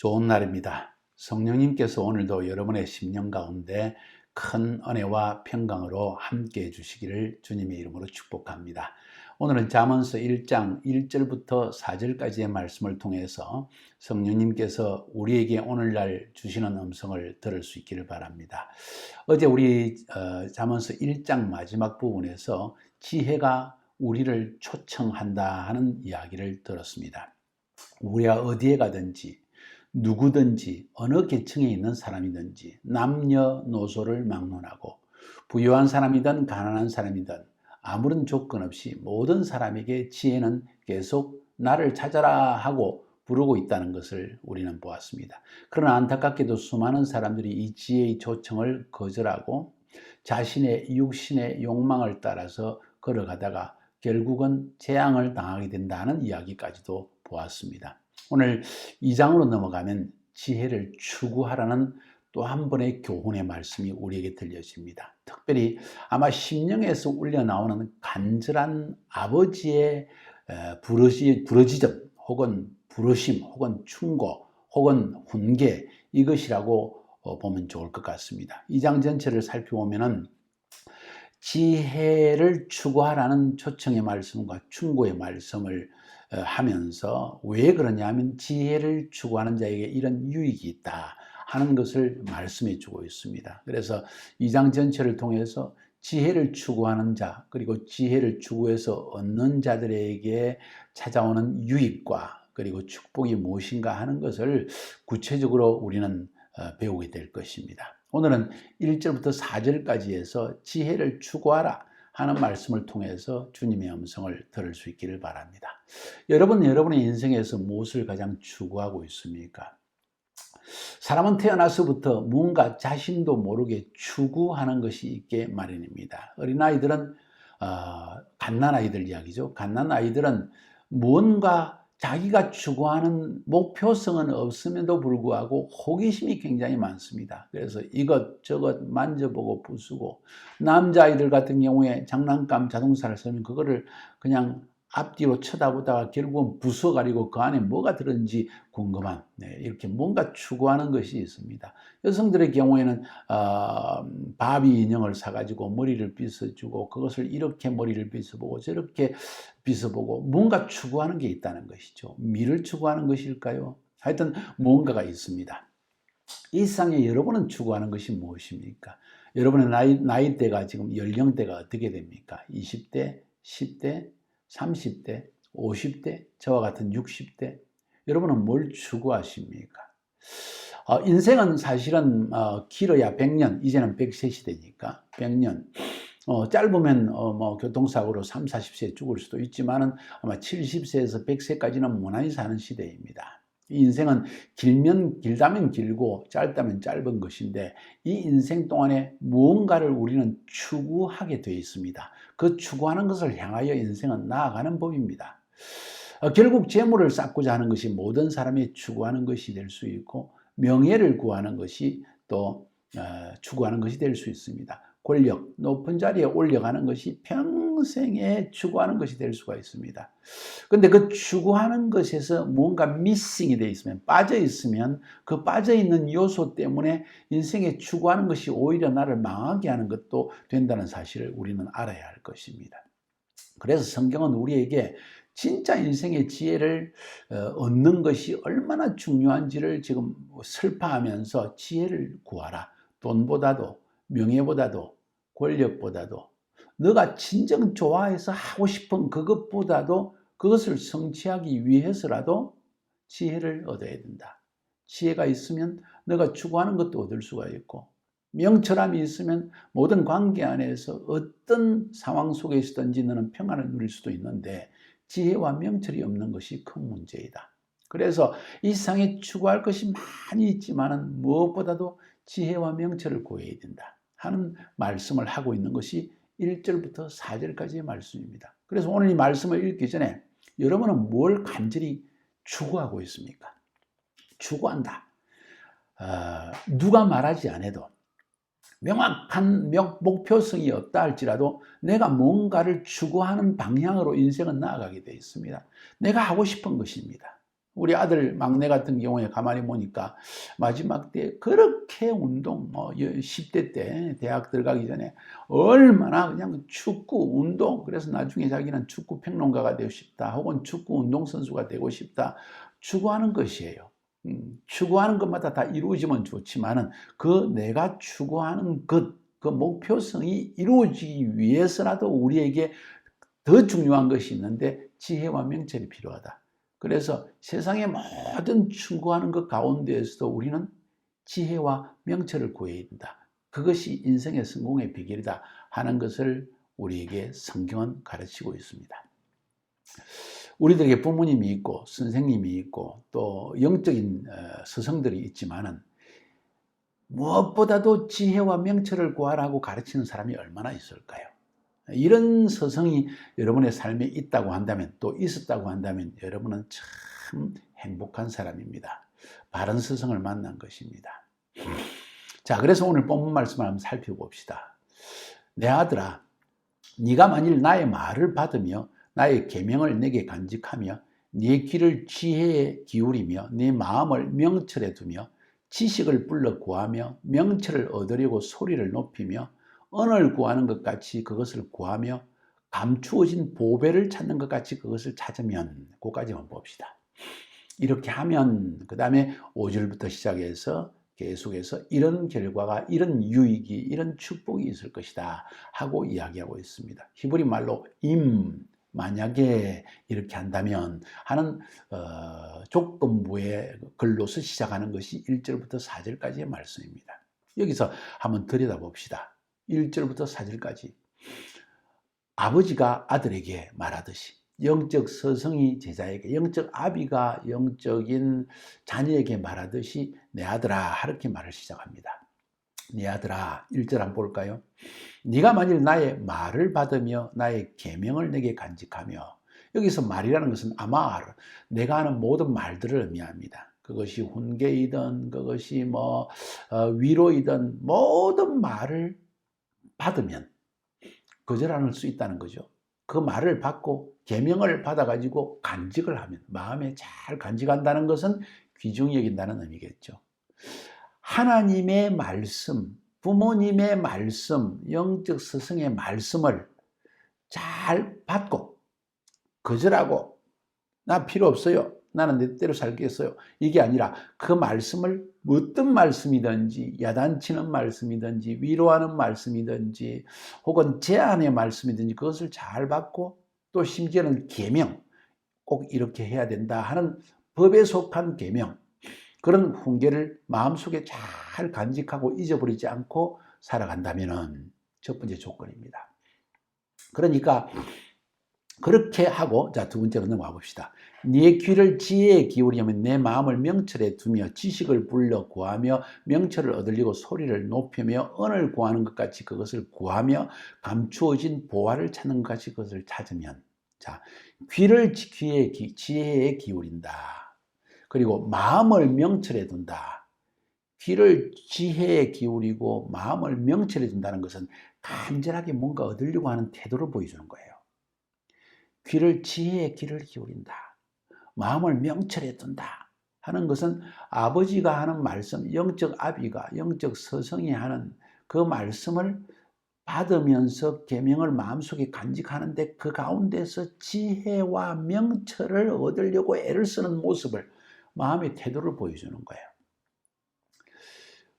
좋은 날입니다. 성령님께서 오늘도 여러분의 심령 가운데 큰 은혜와 평강으로 함께 해주시기를 주님의 이름으로 축복합니다. 오늘은 잠언서 1장 1절부터 4절까지의 말씀을 통해서 성령님께서 우리에게 오늘날 주시는 음성을 들을 수 있기를 바랍니다. 어제 우리 잠언서 1장 마지막 부분에서 지혜가 우리를 초청한다 하는 이야기를 들었습니다. 우리가 어디에 가든지 누구든지 어느 계층에 있는 사람이든지 남녀노소를 막론하고 부유한 사람이든 가난한 사람이든 아무런 조건 없이 모든 사람에게 지혜는 계속 나를 찾아라 하고 부르고 있다는 것을 우리는 보았습니다. 그러나 안타깝게도 수많은 사람들이 이 지혜의 초청을 거절하고 자신의 육신의 욕망을 따라서 걸어가다가 결국은 재앙을 당하게 된다는 이야기까지도 보았습니다. 오늘 2장으로 넘어가면 지혜를 추구하라는 또 한 번의 교훈의 말씀이 우리에게 들려집니다. 특별히 아마 심령에서 울려나오는 간절한 아버지의 부르짖음 혹은 부르심 혹은 충고 혹은 훈계, 이것이라고 보면 좋을 것 같습니다. 2장 전체를 살펴보면은 지혜를 추구하라는 초청의 말씀과 충고의 말씀을 하면서 왜 그러냐면 지혜를 추구하는 자에게 이런 유익이 있다 하는 것을 말씀해 주고 있습니다. 그래서 2장 전체를 통해서 지혜를 추구하는 자, 그리고 지혜를 추구해서 얻는 자들에게 찾아오는 유익과 그리고 축복이 무엇인가 하는 것을 구체적으로 우리는 배우게 될 것입니다. 오늘은 1절부터 4절까지 해서 지혜를 추구하라 하는 말씀을 통해서 주님의 음성을 들을 수 있기를 바랍니다. 여러분의 인생에서 무엇을 가장 추구하고 있습니까? 사람은 태어나서부터 뭔가 자신도 모르게 추구하는 것이 있게 마련입니다. 어린아이들은 갓난아이들 이야기죠. 갓난아이들은 뭔가 자기가 추구하는 목표성은 없음에도 불구하고 호기심이 굉장히 많습니다. 그래서 이것저것 만져보고 부수고, 남자아이들 같은 경우에 장난감 자동차를 쓰면 그거를 그냥 앞뒤로 쳐다보다가 결국은 부숴가지고 그 안에 뭐가 들었는지 궁금한, 이렇게 뭔가 추구하는 것이 있습니다. 여성들의 경우에는 바비 인형을 사가지고 머리를 빗어주고 그것을 이렇게 머리를 빗어보고 저렇게 빗어보고 뭔가 추구하는 게 있다는 것이죠. 미를 추구하는 것일까요? 하여튼 뭔가가 있습니다. 이 세상에 여러분은 추구하는 것이 무엇입니까? 여러분의 나이대가 지금 연령대가 어떻게 됩니까? 20대, 10대, 30대, 50대, 저와 같은 60대, 여러분은 뭘 추구하십니까? 인생은 사실은 길어야 100년, 이제는 100세 시대니까 100년, 짧으면 교통사고로 3, 40세에 죽을 수도 있지만은 아마 70세에서 100세까지는 무난히 사는 시대입니다. 인생은 길다면 길고 짧다면 짧은 것인데 이 인생 동안에 무언가를 우리는 추구하게 되어 있습니다. 그 추구하는 것을 향하여 인생은 나아가는 법입니다. 결국 재물을 쌓고자 하는 것이 모든 사람이 추구하는 것이 될 수 있고, 명예를 구하는 것이 또 추구하는 것이 될 수 있습니다. 권력, 높은 자리에 올려가는 것이 평생에 추구하는 것이 될 수가 있습니다. 그런데 그 추구하는 것에서 뭔가 미싱이 되어 있으면, 빠져 있으면 그 빠져 있는 요소 때문에 인생에 추구하는 것이 오히려 나를 망하게 하는 것도 된다는 사실을 우리는 알아야 할 것입니다. 그래서 성경은 우리에게 진짜 인생의 지혜를 얻는 것이 얼마나 중요한지를 지금 설파하면서 지혜를 구하라. 돈보다도 명예보다도 권력보다도 너가 진정 좋아해서 하고 싶은 그것보다도 그것을 성취하기 위해서라도 지혜를 얻어야 된다. 지혜가 있으면 너가 추구하는 것도 얻을 수가 있고, 명철함이 있으면 모든 관계 안에서 어떤 상황 속에서든지 너는 평안을 누릴 수도 있는데 지혜와 명철이 없는 것이 큰 문제이다. 그래서 이 세상에 추구할 것이 많이 있지만은 무엇보다도 지혜와 명철을 구해야 된다 하는 말씀을 하고 있는 것이 1절부터 4절까지의 말씀입니다. 그래서 오늘 이 말씀을 읽기 전에 여러분은 뭘 간절히 추구하고 있습니까? 추구한다. 누가 말하지 않아도 명확한 목표성이 없다 할지라도 내가 뭔가를 추구하는 방향으로 인생은 나아가게 되어 있습니다. 내가 하고 싶은 것입니다. 우리 아들 막내 같은 경우에 가만히 보니까 마지막 때 그렇게 운동, 10대 때 대학 들어가기 전에 얼마나 그냥 축구, 운동, 그래서 나중에 자기는 축구 평론가가 되고 싶다, 혹은 축구 운동선수가 되고 싶다, 추구하는 것이에요. 추구하는 것마다 다 이루어지면 좋지만은 그 내가 추구하는 것, 그 목표성이 이루어지기 위해서라도 우리에게 더 중요한 것이 있는데 지혜와 명철이 필요하다. 그래서 세상의 모든 추구하는 것 가운데에서도 우리는 지혜와 명철을 구해야 된다. 그것이 인생의 성공의 비결이다 하는 것을 우리에게 성경은 가르치고 있습니다. 우리들에게 부모님이 있고 선생님이 있고 또 영적인 스승들이 있지만은 무엇보다도 지혜와 명철을 구하라고 가르치는 사람이 얼마나 있을까요? 이런 서성이 여러분의 삶에 있다고 한다면, 또 있었다고 한다면 여러분은 참 행복한 사람입니다. 바른 스승을 만난 것입니다. 자, 그래서 오늘 본문 말씀을 한번 살펴봅시다. 내 아들아, 네가 만일 나의 말을 받으며 나의 계명을 내게 간직하며 네 귀를 지혜에 기울이며 네 마음을 명철에 두며 지식을 불러 구하며 명철을 얻으려고 소리를 높이며 언을 구하는 것 같이 그것을 구하며 감추어진 보배를 찾는 것 같이 그것을 찾으면, 그까지만 봅시다. 이렇게 하면 그 다음에 5절부터 시작해서 계속해서 이런 결과가, 이런 유익이, 이런 축복이 있을 것이다 하고 이야기하고 있습니다. 히브리 말로 만약에 이렇게 한다면 하는 조건부의 글로서 시작하는 것이 1절부터 4절까지의 말씀입니다. 여기서 한번 들여다봅시다. 1절부터 4절까지 아버지가 아들에게 말하듯이, 영적 스승이 제자에게, 영적 아비가 영적인 자녀에게 말하듯이 내 아들아, 이렇게 말을 시작합니다. 내 아들아, 1절 한번 볼까요? 네가 만일 나의 말을 받으며 나의 계명을 내게 간직하며, 여기서 말이라는 것은 아마르, 내가 하는 모든 말들을 의미합니다. 그것이 훈계이든 그것이 위로이든 모든 말을 받으면 거절 안 할 수 있다는 거죠. 그 말을 받고 계명을 받아가지고 간직을 하면, 마음에 잘 간직한다는 것은 귀중히 여긴다는 의미겠죠. 하나님의 말씀, 부모님의 말씀, 영적 스승의 말씀을 잘 받고 거절하고 나 필요 없어요, 나는 내 뜻대로 살겠어요, 이게 아니라 그 말씀을 어떤 말씀이든지, 야단치는 말씀이든지 위로하는 말씀이든지 혹은 제안의 말씀이든지 그것을 잘 받고, 또 심지어는 계명, 꼭 이렇게 해야 된다 하는 법에 속한 계명, 그런 훈계를 마음속에 잘 간직하고 잊어버리지 않고 살아간다면 첫 번째 조건입니다. 그러니까 그렇게 하고, 자, 두 번째로 넘어가 봅시다. 네 귀를 지혜에 기울이면 내 마음을 명철에 두며 지식을 불러 구하며 명철을 얻으려고 소리를 높이며 언을 구하는 것 같이 그것을 구하며 감추어진 보화를 찾는 것 같이 그것을 찾으면, 자, 귀를 지혜에 기울인다. 그리고 마음을 명철에 둔다. 귀를 지혜에 기울이고 마음을 명철에 둔다는 것은 간절하게 뭔가 얻으려고 하는 태도를 보여주는 거예요. 귀를 지혜에 귀를 기울인다, 마음을 명철에 둔다 하는 것은 아버지가 하는 말씀, 영적 아비가, 영적 스승이 하는 그 말씀을 받으면서 계명을 마음속에 간직하는데 그 가운데서 지혜와 명철을 얻으려고 애를 쓰는 모습을, 마음의 태도를 보여주는 거예요.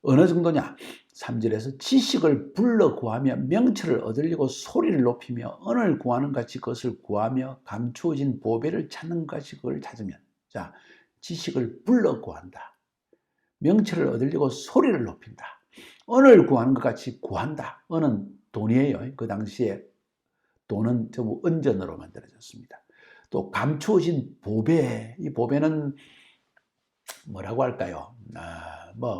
어느 정도냐? 3절에서 지식을 불러 구하며 명철을 얻으려고 소리를 높이며 언을 구하는 같이 그것을 구하며 감추어진 보배를 찾는 같이 그걸 찾으면, 자, 지식을 불러 구한다, 명철을 얻으려고 소리를 높인다, 언을 구하는 것 같이 구한다. 언은 돈이에요. 그 당시에 돈은 전부 은전으로 만들어졌습니다. 또 감추어진 보배, 이 보배는 뭐라고 할까요?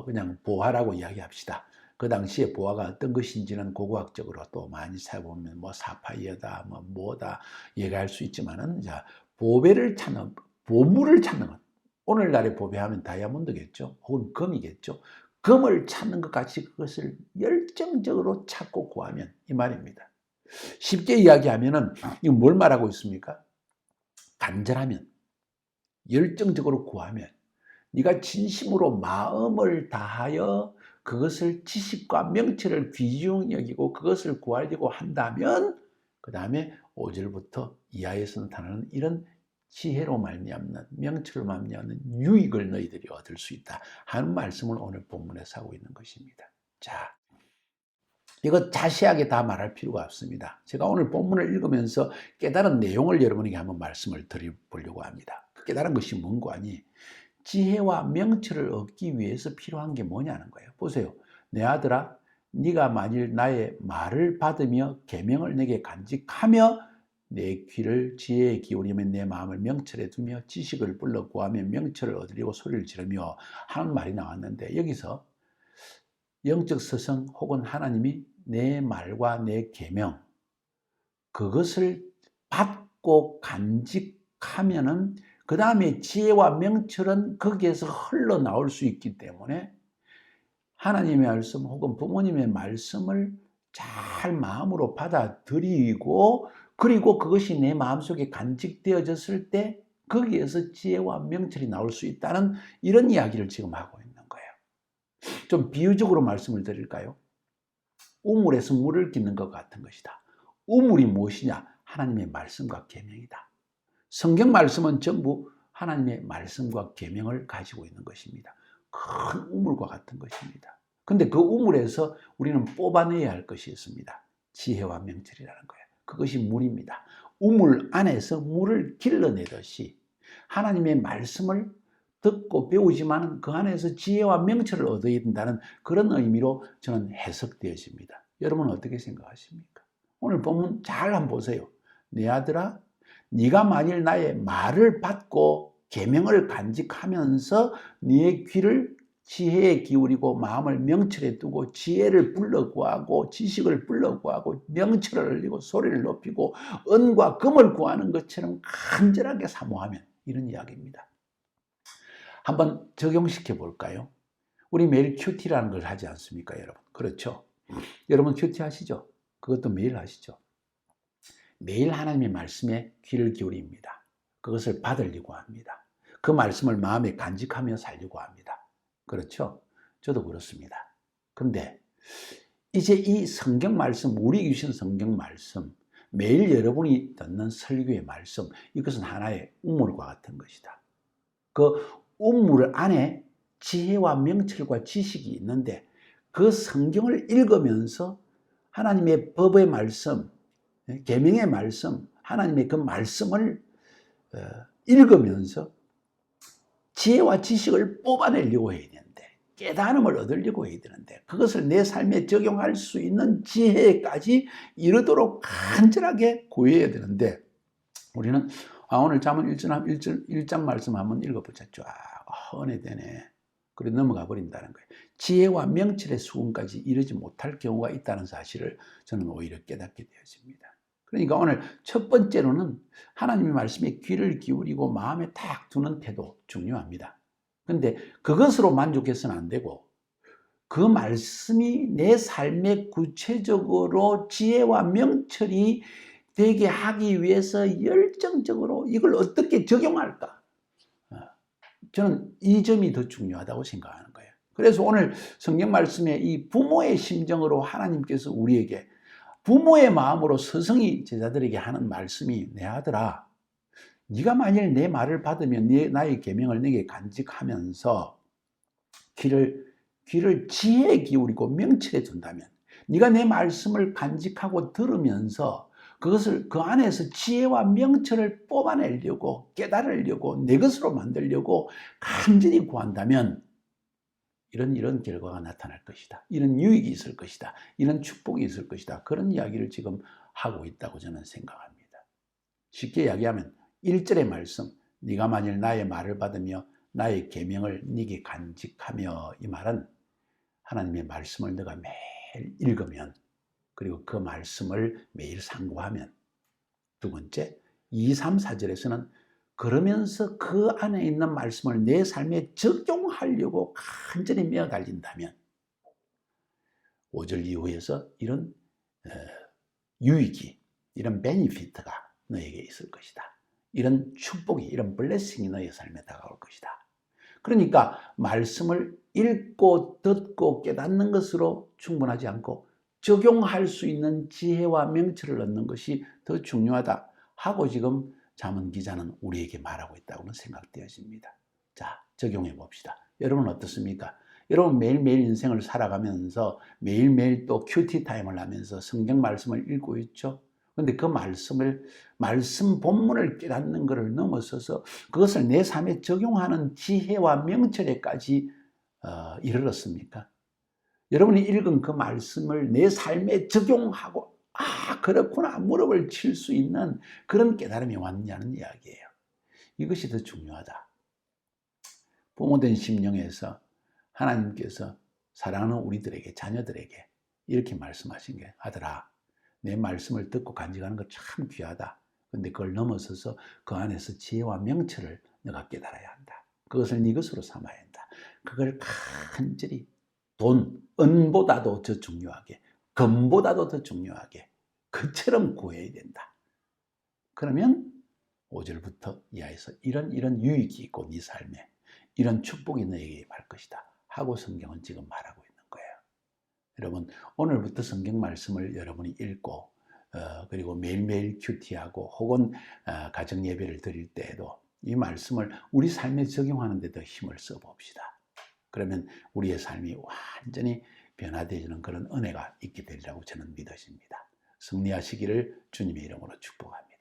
그냥 보화라고 이야기합시다. 그 당시에 보화가 어떤 것인지는 고고학적으로 또 많이 살펴보면 사파이어다, 뭐다 얘기할 수 있지만은, 자, 보배를 찾는, 보물을 찾는 것. 오늘날의 보배하면 다이아몬드겠죠. 혹은 금이겠죠. 금을 찾는 것 같이 그것을 열정적으로 찾고 구하면, 이 말입니다. 쉽게 이야기하면은 이거 뭘 말하고 있습니까? 간절하면, 열정적으로 구하면, 네가 진심으로 마음을 다하여 그것을 지식과 명철을 귀중히 여기고 그것을 구하려고 한다면, 그 다음에 5절부터 이하에서 나타나는 이런 지혜로 말미암는, 명철로 말미암는 유익을 너희들이 얻을 수 있다 하는 말씀을 오늘 본문에서 하고 있는 것입니다. 자, 이거 자세하게 다 말할 필요가 없습니다. 제가 오늘 본문을 읽으면서 깨달은 내용을 여러분에게 한번 말씀을 드려보려고 합니다. 깨달은 것이 뭔고 하니, 지혜와 명철을 얻기 위해서 필요한 게 뭐냐는 거예요. 보세요. 내 아들아, 네가 만일 나의 말을 받으며 계명을 내게 간직하며 내 귀를 지혜에 기울이면 내 마음을 명철에 두며 지식을 불러 구하며 명철을 얻으려고 소리를 지르며 하는 말이 나왔는데, 여기서 영적 스승 혹은 하나님이 내 말과 내 계명, 그것을 받고 간직하면은 그 다음에 지혜와 명철은 거기에서 흘러나올 수 있기 때문에, 하나님의 말씀 혹은 부모님의 말씀을 잘 마음으로 받아들이고, 그리고 그것이 내 마음속에 간직되어졌을 때 거기에서 지혜와 명철이 나올 수 있다는 이런 이야기를 지금 하고 있는 거예요. 좀 비유적으로 말씀을 드릴까요? 우물에서 물을 깃는 것 같은 것이다. 우물이 무엇이냐? 하나님의 말씀과 계명이다. 성경 말씀은 전부 하나님의 말씀과 계명을 가지고 있는 것입니다. 큰 우물과 같은 것입니다. 근데 그 우물에서 우리는 뽑아내야 할 것이 있습니다. 지혜와 명철이라는 거예요. 그것이 물입니다. 우물 안에서 물을 길러내듯이 하나님의 말씀을 듣고 배우지만 그 안에서 지혜와 명철을 얻어야 된다는 그런 의미로 저는 해석되어집니다. 여러분은 어떻게 생각하십니까? 오늘 본문 잘 한번 보세요. 내 아들아, 네가 만일 나의 말을 받고 계명을 간직하면서 네 귀를 지혜에 기울이고 마음을 명철에 두고 지혜를 불러 구하고 지식을 불러 구하고 명철을 흘리고 소리를 높이고 은과 금을 구하는 것처럼 간절하게 사모하면, 이런 이야기입니다. 한번 적용시켜 볼까요? 우리 매일 큐티라는 걸 하지 않습니까, 여러분? 그렇죠? 여러분 큐티 하시죠? 그것도 매일 하시죠? 매일 하나님의 말씀에 귀를 기울입니다. 그것을 받으려고 합니다. 그 말씀을 마음에 간직하며 살려고 합니다. 그렇죠? 저도 그렇습니다. 근데 이제 이 성경 말씀, 우리 주신 성경 말씀, 매일 여러분이 듣는 설교의 말씀, 이것은 하나의 우물과 같은 것이다. 그 우물 안에 지혜와 명철과 지식이 있는데, 그 성경을 읽으면서 하나님의 법의 말씀, 계명의 말씀, 하나님의 그 말씀을 읽으면서 지혜와 지식을 뽑아내려고 해야 되는데, 깨달음을 얻으려고 해야 되는데, 그것을 내 삶에 적용할 수 있는 지혜까지 이르도록 간절하게 구해야 되는데, 우리는 오늘 잠언 1장 말씀 한번 읽어보자. 쫙 헌해되네. 그래 넘어가 버린다는 거예요. 지혜와 명철의 수준까지 이르지 못할 경우가 있다는 사실을 저는 오히려 깨닫게 되었습니다. 그러니까 오늘 첫 번째로는 하나님의 말씀에 귀를 기울이고 마음에 딱 두는 태도 중요합니다. 근데 그것으로 만족해서는 안 되고, 그 말씀이 내 삶에 구체적으로 지혜와 명철이 되게 하기 위해서 열정적으로 이걸 어떻게 적용할까? 저는 이 점이 더 중요하다고 생각하는 거예요. 그래서 오늘 성경 말씀에 이 부모의 심정으로 하나님께서 우리에게 부모의 마음으로 스승이 제자들에게 하는 말씀이, 내 아들아, 네가 만일 내 말을 받으면 나의 계명을 내게 간직하면서 귀를 지혜에 기울이고 명철에 둔다면, 네가 내 말씀을 간직하고 들으면서 그것을 그 안에서 지혜와 명철을 뽑아내려고, 깨달으려고, 내 것으로 만들려고 간절히 구한다면 이런 결과가 나타날 것이다. 이런 유익이 있을 것이다. 이런 축복이 있을 것이다. 그런 이야기를 지금 하고 있다고 저는 생각합니다. 쉽게 이야기하면 1절의 말씀, 네가 만일 나의 말을 받으며 나의 계명을 네게 간직하며, 이 말은 하나님의 말씀을 네가 매일 읽으면, 그리고 그 말씀을 매일 상고하면. 두 번째, 2, 3, 4절에서는 그러면서 그 안에 있는 말씀을 내 삶에 적용하려고 간절히 메어 달린다면, 5절 이후에서 이런 유익이, 이런 베니피트가 너에게 있을 것이다. 이런 축복이, 이런 블레싱이 너의 삶에 다가올 것이다. 그러니까 말씀을 읽고 듣고 깨닫는 것으로 충분하지 않고 적용할 수 있는 지혜와 명철을 얻는 것이 더 중요하다 하고 지금 잠언 기자는 우리에게 말하고 있다고는 생각되어집니다. 자, 적용해 봅시다. 여러분 어떻습니까? 여러분 매일매일 인생을 살아가면서 매일매일 또 큐티 타임을 하면서 성경 말씀을 읽고 있죠. 그런데 그 말씀 본문을 깨닫는 것을 넘어서서 그것을 내 삶에 적용하는 지혜와 명철에까지 이르렀습니까? 여러분이 읽은 그 말씀을 내 삶에 적용하고 그렇구나 무릎을 칠 수 있는 그런 깨달음이 왔냐는 이야기예요. 이것이 더 중요하다. 부모된 심령에서 하나님께서 사랑하는 우리들에게, 자녀들에게 이렇게 말씀하신 게, 아들아, 내 말씀을 듣고 간직하는 거 참 귀하다. 그런데 그걸 넘어서서 그 안에서 지혜와 명철을 너가 깨달아야 한다. 그것을 네 것으로 삼아야 한다. 그걸 간절히 은보다도 더 중요하게, 금보다도 더 중요하게 그처럼 구해야 된다. 그러면 5절부터 이하에서 이런 유익이 있고 네 삶에 이런 축복이 너에게 임할 것이다 하고 성경은 지금 말하고 있는 거예요. 여러분 오늘부터 성경 말씀을 여러분이 읽고 그리고 매일매일 큐티하고 혹은 가정 예배를 드릴 때에도 이 말씀을 우리 삶에 적용하는 데 더 힘을 써봅시다. 그러면 우리의 삶이 완전히 변화되는 그런 은혜가 있게 되리라고 저는 믿어집니다. 승리하시기를 주님의 이름으로 축복합니다.